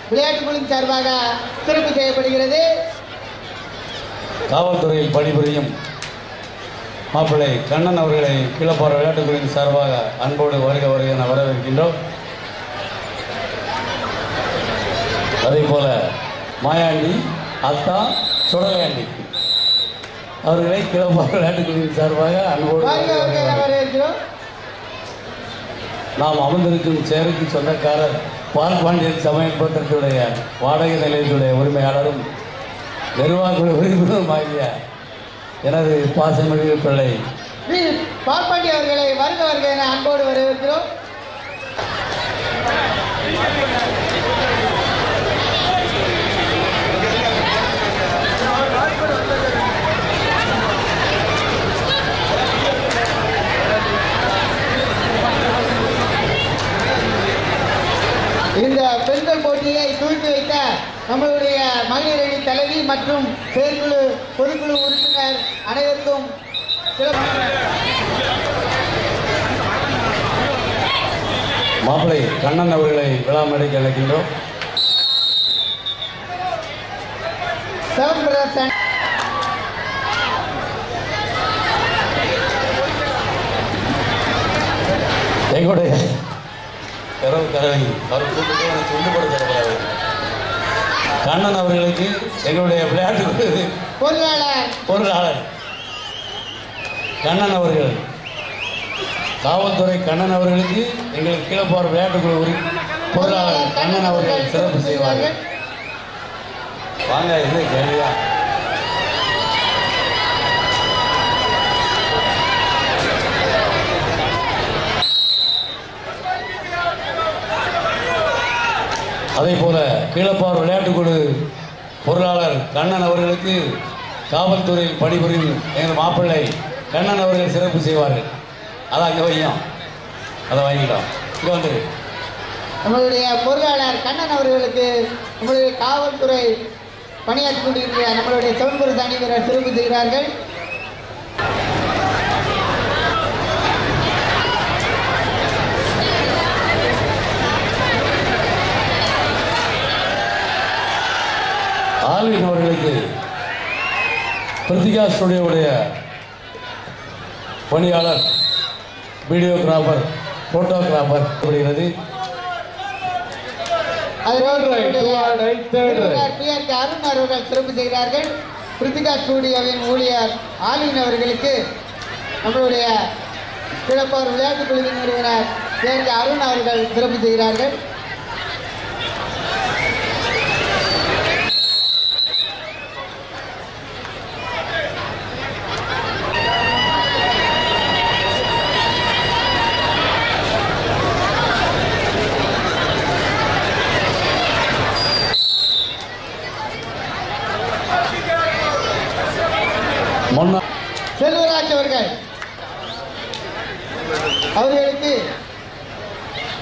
விளையாட்டு குழுவின் சார்பாக சிறப்பு செய்யப்படுகிறது. காவல்துறையில் பணிபுரியும் மாப்பிள்ளை கண்ணன் அவர்களை கீழப்பாறை விளையாட்டுக் குழுவின் சார்பாக அன்போடு வருக என வரவேற்கின்றோம். அதே போல மாயாண்டி அத்தா சுடலையாண்டி அவர்களை கீழப்பாறை விளையாட்டுக் குழுவின் சார்பாக அன்போடு வரவேற்கிறோம். நாம் அமர்ந்திருக்கும் சேருக்கு சொந்தக்காரர் பால் பாண்டியன் சமையல் பத்திரத்துடைய வாடகை நிலையத்துடைய உரிமையாளரும் நிர்வாக உறுப்பினரும் ஆகிய எனது பாசமிகு பிள்ளை பால் பாண்டி அவர்களை வருக என அன்போடு வரவேற்கிறோம். இந்த பெண்கள் போட்டியை துவக்கி வைத்த நம்மளுடைய மகளிர் அணி தலைவி மற்றும் செயற்குழு பொதுக்குழு உறுப்பினர் அனைவருக்கும் மாப்பிள்ளை கண்ணன் அவர்களை விழா மேடைக்கு அழைக்கின்றோம். எங்களுடைய கண்ணன் அவர்களுக்கு எங்களுடைய விளையாட்டு பொருளாளர் கண்ணன் அவர்கள், காவல்துறை கண்ணன் அவர்களுக்கு எங்களுக்கு கீழப்பாறை விளையாட்டுக்குழு பொருளாளர் கண்ணன் அவர்கள் சிறப்பு செய்வார்கள். வாங்க, இது கேள்வியா? அதே போல கீழப்பாறை விளையாட்டுக்குழு பொருளாளர் கண்ணன் அவர்களுக்கு காவல்துறையில் பணிபுரியும் எங்கள் மாப்பிள்ளை கண்ணன் அவர்கள் சிறப்பு செய்வார்கள். அதான் இங்கே வையும், அதை வாங்கிட்டோம். இங்கே வந்து நம்மளுடைய பொருளாளர் கண்ணன் அவர்களுக்கு நம்மளுடைய காவல்துறை பணியாற்றி கொண்டிருக்கிற நம்மளுடைய சிவன்புரத்து அணி வீரர் சிறப்பு செய்கிறார்கள். ஆல்வின் அவர்களுக்கு பிரித்திகா ஸ்டுடியோவுடைய பணியாளர், வீடியோகிராஃபர், போட்டோகிராஃபர் வருகிறது. அருண் அவர்கள் சிறப்பு செய்கிறார்கள். பிரித்திகா ஸ்டுடியோவின் ஊழியர் ஆல்வின் அவர்களுக்கு நம்மளுடைய கீழப்பாறை விளையாட்டுக் குழுவின் நிறுவனர் அருண் அவர்கள் சிறப்பு செய்கிறார்கள். செல்வராஜ் அவர்களுக்கு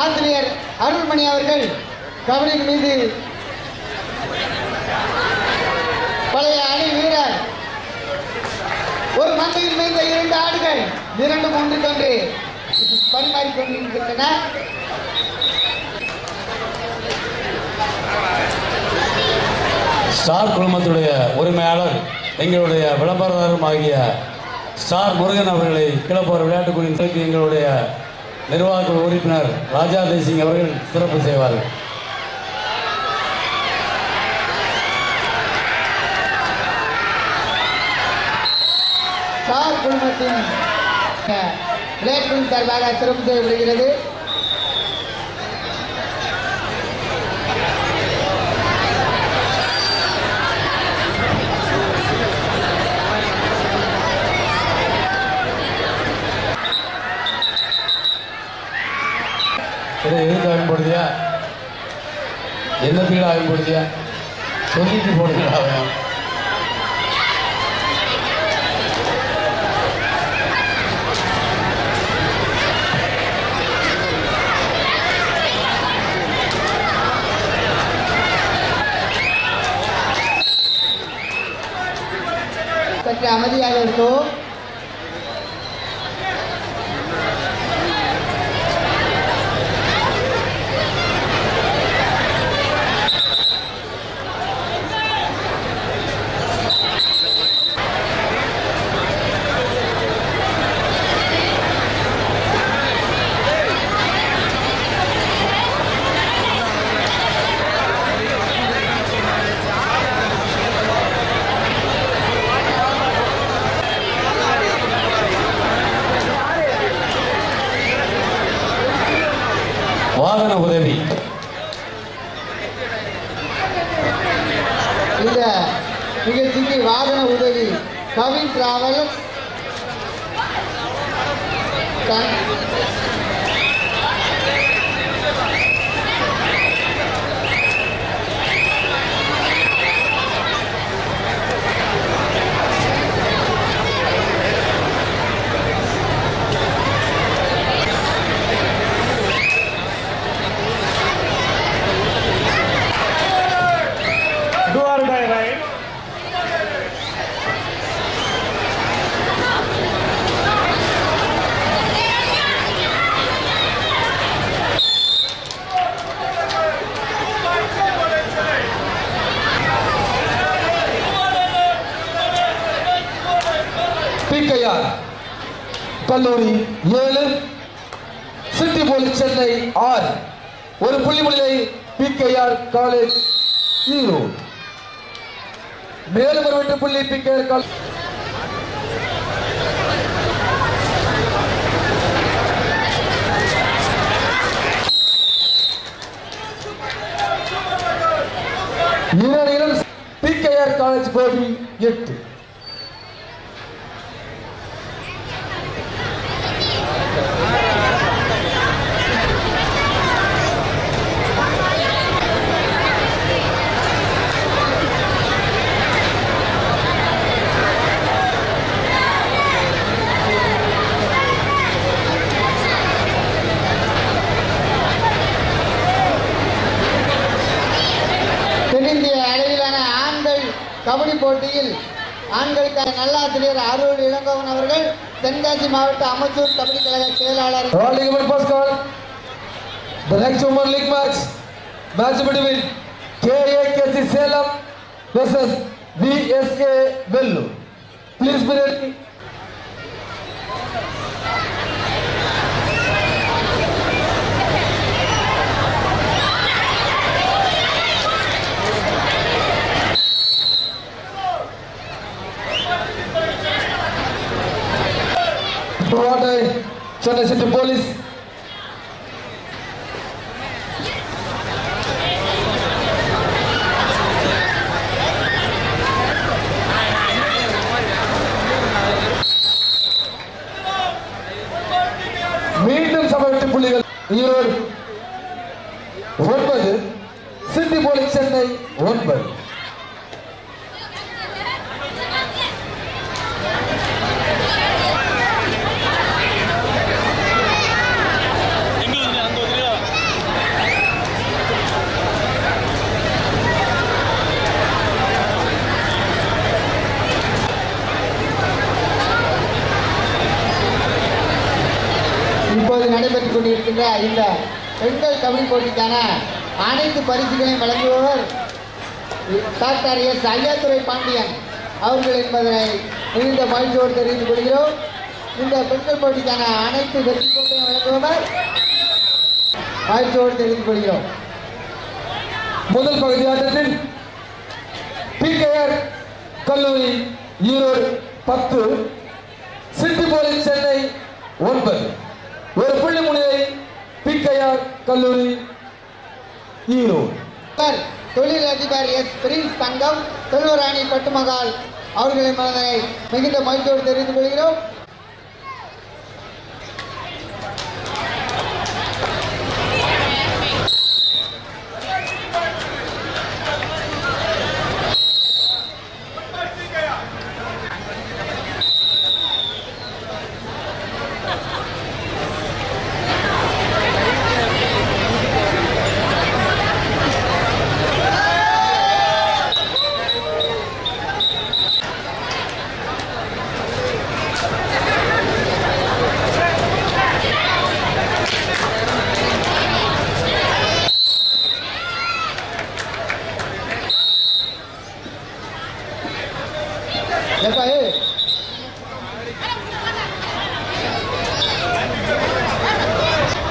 ஆசிரியர் அருள்மணி அவர்கள் கபடியின் மீது பழைய அணி வீரர் ஒரு மந்தையில் மீந்த 2 ஆடுகள் இரண்டும் ஒன்றுக்கொன்று பரிமாறிக்கொண்டிருக்கின்றன. ஸ்டார் குழுமத்துடைய உரிமையாளர் எங்களுடைய விளம்பரதாரம் ஆகிய ஸ்டார் முருகன் அவர்களை கீழப்பாறை விளையாட்டுக் குழுவிற்கு எங்களுடைய நிர்வாக உறுப்பினர் ராஜா தேசிங் அவர்கள் சிறப்பு செய்வார்கள். ஸ்டார் குழுமத்தின் விளையாட்டு சார்பாக சிறப்பு செய்யப்படுகிறது. எதுக்கு ஆகப்படுதியா? என்னத்துக்கு ஆகப்படுதியா? சொல்லிட்டு போடுங்களா? அவன் சற்று அமைதியாக இருக்கும். வாகன உதவி. இந்த நிகழ்ச்சிக்கு வாகன உதவி கவின் டிராவல்ஸ், PKR கல்லூரி 7, சிட்டி போலீஸ் சென்னை 6. ஒரு புள்ளி முன்னிலை PKR காலேஜ் 0. மேலும் ஒரு வெற்றி புள்ளி PKR college. PKR college Gobi 8. தென்னிந்திய அளவிலான ஆண்கள் கபடி போட்டியில் ஆண்களுக்கான நல்லாசிரியர் அருள் இளங்கோவன் அவர்கள் தென்காசி மாவட்ட அமைச்சூர் கபடி கழக செயலாளர். The next Women League match between KAKC Salem versus VSA Vellore. Please be ready. Chennai City Police. மீண்டும் சமவெட்டி புள்ளிகள் ஈரோடு 9, சிட்டி போலீஸ் சென்னை 9. இப்போது நடைபெற்றுக் கொண்டிருக்கின்ற இந்த பெண்கள் கபடி போட்டிக்கான அனைத்து பரிசுகளையும் வழங்குபவர் டாக்டர் எஸ் ஐயாத்துரை பாண்டியன் அவர்கள் என்பதனை மிகுந்த மகிழ்ச்சியோடு தெரிவித்துக் கொள்கிறோம். இந்த பெண்கள் போட்டிக்கான அனைத்து வெற்றி கோப்பையும் வழங்குபவர் மகிழ்ச்சியோடு தெரிவித்துக் கொள்கிறோம். முதல் பகுதி ஆட்டத்தில் PKR கல்லூரி ஈரோடு 10, சிட்டி போலீஸ் சென்னை 9. ஒரு புள்ளி முன்னிலை PKR கல்லூரி ஈரோடு. தொழிலதிபர் எஸ் பிரின்ஸ் தங்கம் செல்வராணி பட்டுமகால் அவர்களின் மனதை மிகுந்த மகிழ்ச்சியோடு தெரிவித்துக் கொள்கிறோம்.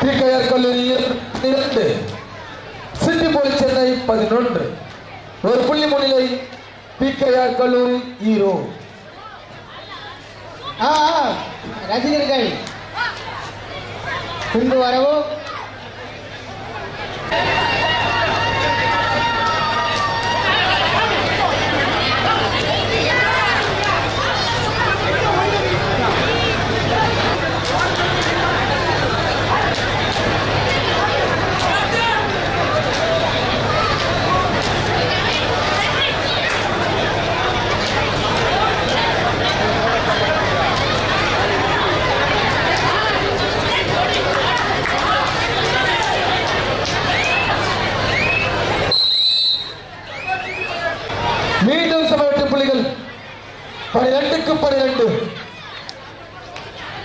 PKR கல்லூரி 2, சிட்டி போலீஸ் சென்னை 11. ஒரு புள்ளி முன்னிலை PKR கல்லூரி ஈரோடு. ரசிகர்கள் பின்பு வரவும்.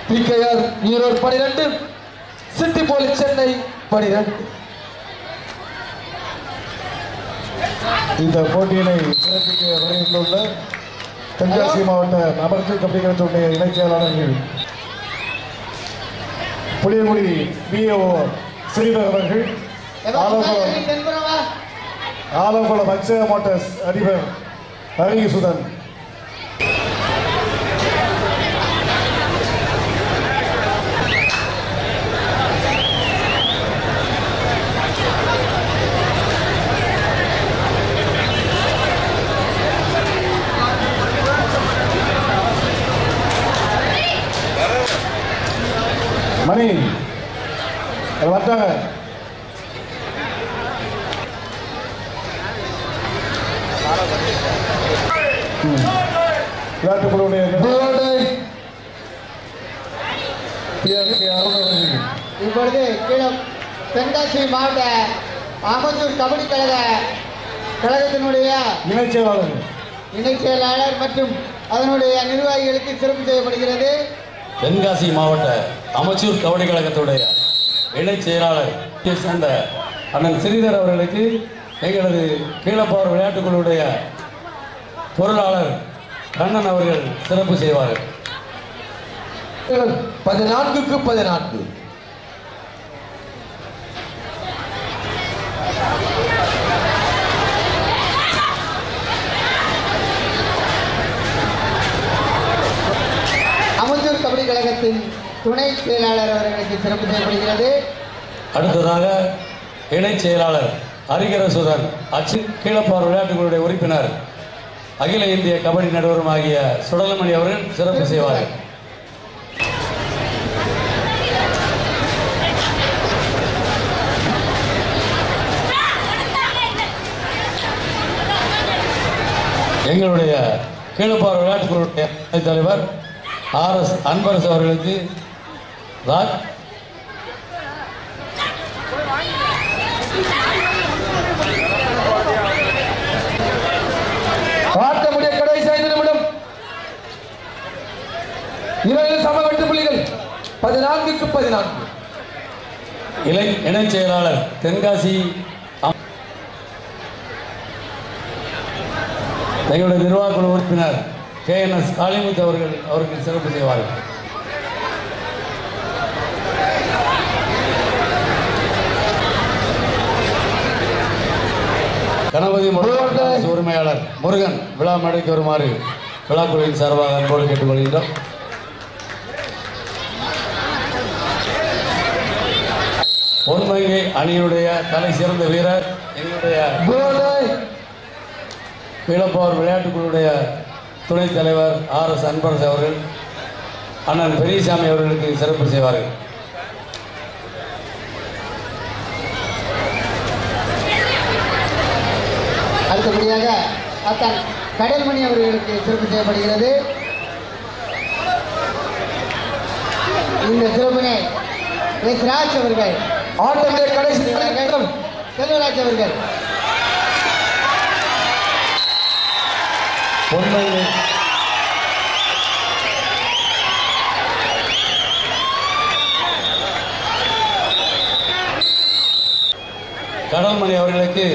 PKR Erode 12, city police Chennai 12. இந்த போட்டியினை சிறப்பிக்க வருகின்றுள்ள தென்காசி மாவட்ட அமர்த்தி கபடி கழகத்துடைய இணைச் செயலாளர்கள் புளியங்குடி BAO ஸ்ரீதர் அவர்கள், ஆலங்குளம் அக்ஷயா மோட்டார்ஸ் அதிபர் ஹரிசுதன், மணி வந்தாங்க. விளையாட்டுக்குழுவுடைய இப்பொழுது தென்காசி மாவட்ட ஆமத்தூர் கபடி கழகத்தினுடைய இணைச் செயலாளர் மற்றும் அதனுடைய நிர்வாகிகளுக்கு சிறப்பு செய்யப்படுகிறது. தென்காசி மாவட்ட அமைச்சூர் கபடி கழகத்துடைய இணைச் செயலாளர் சேர்ந்த அண்ணன் ஸ்ரீதர் அவர்களுக்கு எங்களது கீழப்பார் விளையாட்டுக்குழுவுடைய பொருளாளர் கண்ணன் அவர்கள் சிறப்பு செய்வார்கள். 14க்கு 14. அமைச்சூர் கபடி கழகத்தின் துணை செயலாளர் அவர்களுக்கு சிறப்பு செய்யப்படுகிறது. அடுத்ததாக இணைச் செயலாளர் ஹரிகரசுதன், கீழப்பார் விளையாட்டுகளுடைய உறுப்பினர், அகில இந்திய கபடி நடுவரும் ஆகிய சுடலமணி அவர்கள் சிறப்பு செய்வார்கள். எங்களுடைய கீழப்பார் விளையாட்டுகளுடைய தலைவர் RS அன்பரசு அவர்களுக்கு ஆட்டமுடைய கடைசி 5 நிமிடம். 2 சமவெட்டு புள்ளிகள். 14க்கு 14. இணைச் செயலாளர் தென்காசி எங்களுடைய நிர்வாக குழு உறுப்பினர் KNS காளிமுத்து அவருக்கு சிறப்பு செய்வார்கள். கணபதி உரிமையாளர் முருகன் விழா மேடைக்கு வருமாறு விழாக்குழுவின் சார்பாக அன்போடு கேட்டுக்கொள்கின்றோம். பொன்மங்கை அணியினுடைய தலை சிறந்த வீரர் எங்களுடைய கீழப்பார் விளையாட்டுக்குழுவுடைய துணைத் தலைவர் RS அன்பரசு அவர்கள் அண்ணன் பெரியசாமி அவர்களுக்கு சிறப்பு செய்வார்கள். அடுத்தபடியாக அத்தன் கடல்மணி அவர்களுக்கு சிறப்பு செய்யப்படுகிறது. இந்த சிறப்பினை எஸ் ராஜ் அவர்கள், ஆட்டமுடைய கடைசி செல்வராஜ் அவர்கள், பொன்மங்கை கடல்மணி அவர்களுக்கு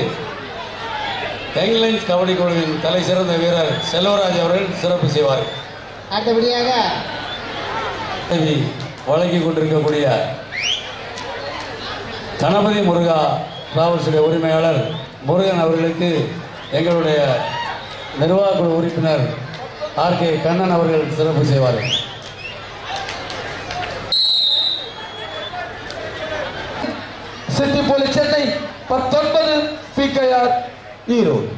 யங்லைன்ஸ் கபடி குழுவின் தலை சிறந்த வீரர் செல்வராஜ் அவர்கள் சிறப்பு செய்வார்கள். அடுத்தபடியாக வழங்கி கொண்டிருக்கக்கூடிய கணபதி முருகா டிராவல்ஸுடைய உரிமையாளர் முருகன் அவர்களுக்கு எங்களுடைய நிர்வாக குழு உறுப்பினர் RK கண்ணன் அவர்கள் சிறப்பு செய்வார்கள். City police Chennai 19, PKR Erode.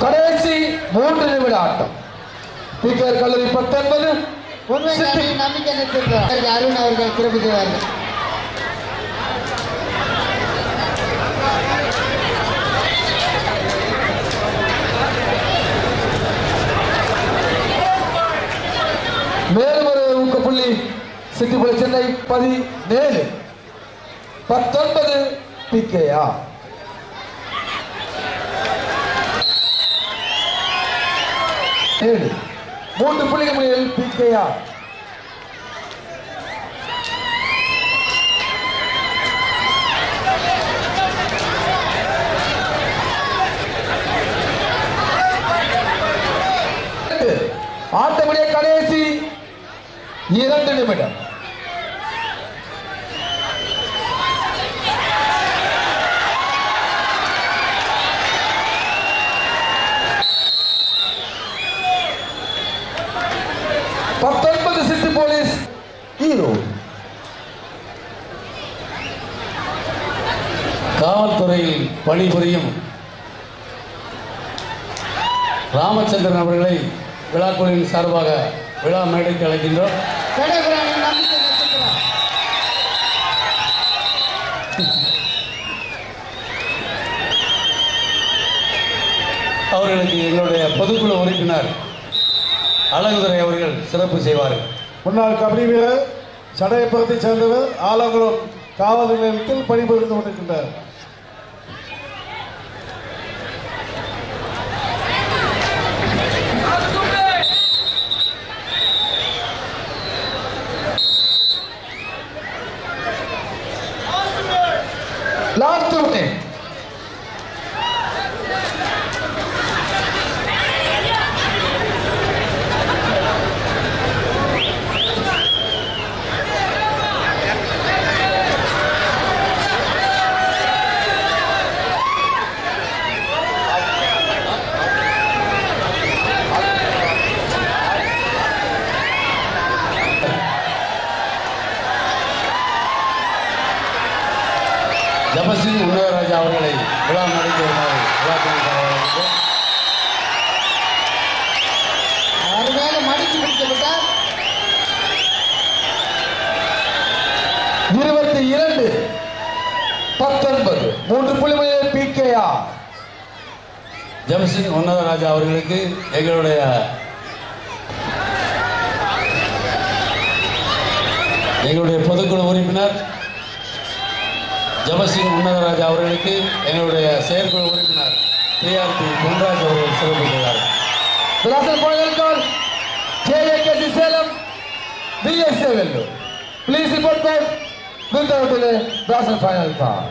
கடைசி 3 நிமிட ஆட்டம். PKR கல்லூரி 19, நம்பிக்கை நிறுத்திருக்கிறார் அருண் அவர்கள் சிறப்பு செய்வார்கள். மேலும் ஒரு ஊக்க புள்ளி சிட்டி போலீஸ் சென்னை 17, 19 PKR. 7. 3 புள்ளிகள் முன்னிலையில் PKR. ஆட்டமுடைய கடைசி 2 நிமிடம். City police hero. காவல்துறையில் பணிபுரியும் ராமச்சந்திரன் அவர்களை விழாக்குழுவின் சார்பாக விழா மேடைக்கு அழைக்கின்றோம். அவர்களுக்கு எங்களுடைய பொதுக்குழு உறுப்பினர் அழகுதுரை அவர்கள் சிறப்பு செய்வார்கள். முன்னாள் கபடி வீரர் சடையபுரத்தைச் சேர்ந்தவர் ஆலங்குளம் காவல் நிலையத்தில் பணிபுரிந்து கொண்டிருக்கின்றார். Last minute. ஜபசிங் உன்னதராஜா அவர்களை விழா மேடைக்கு வருமாறு அருமையாக மடித்து பிடிக்கப்பட்டார். 22-19 3 புள்ளிகளில் PKR. ஜபசிங் உன்னதராஜா அவர்களுக்கு எங்களுடைய பொதுக்குழு உறுப்பினர் ஜபசிங் உன்னதராஜா அவர்களுக்கு எங்களுடைய செயற்குழு உறுப்பினர் PRP பொன்ராஜ் அவர்கள் சிறப்பு செய்தார்கள். Last final call. KAKC Salem VSA Vellore. Please report back with the final call.